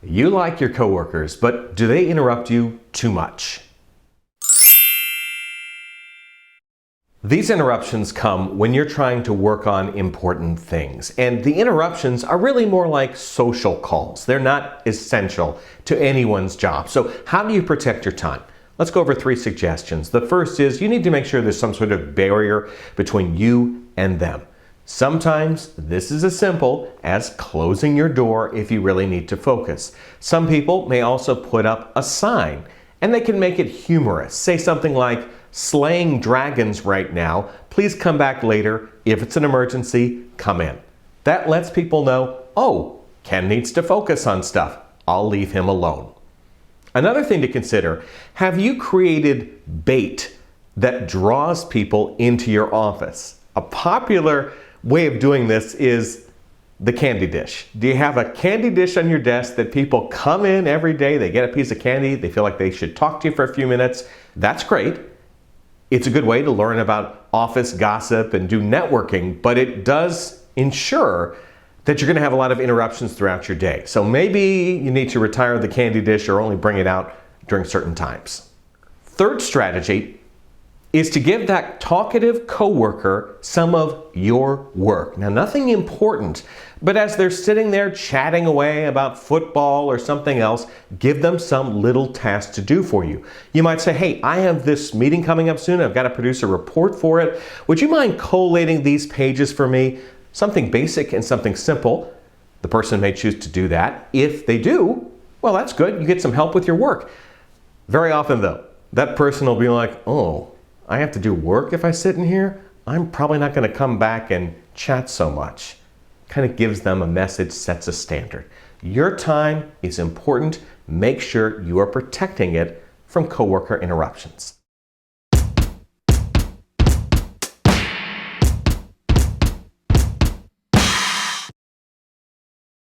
You like your coworkers, but do they interrupt you too much? These interruptions come when you're trying to work on important things, and the interruptions are really more like social calls. They're not essential to anyone's job. So how do you protect your time? Let's go over 3 suggestions. The first is you need to make sure there's some sort of barrier between you and them. Sometimes this is as simple as closing your door if you really need to focus. Some people may also put up a sign, and they can make it humorous. Say something like, "Slaying dragons right now. Please come back later. If it's an emergency, come in." That lets people know, oh, Ken needs to focus on stuff. I'll leave him alone. Another thing to consider, have you created bait that draws people into your office? A popular way of doing this is the candy dish. Do you have a candy dish on your desk that people come in every day, they get a piece of candy, they feel like they should talk to you for a few minutes? That's great. It's a good way to learn about office gossip and do networking, but it does ensure that you're going to have a lot of interruptions throughout your day. So maybe you need to retire the candy dish or only bring it out during certain times. Third strategy is to give that talkative coworker some of your work. Now, nothing important, but as they're sitting there chatting away about football or something else, give them some little task to do for you. You might say, hey, I have this meeting coming up soon. I've got to produce a report for it. Would you mind collating these pages for me? Something basic and something simple. The person may choose to do that. If they do, well, that's good. You get some help with your work. Very often, though, that person will be like, oh, I have to do work if I sit in here? I'm probably not going to come back and chat so much. Kind of gives them a message, sets a standard. Your time is important. Make sure you are protecting it from coworker interruptions.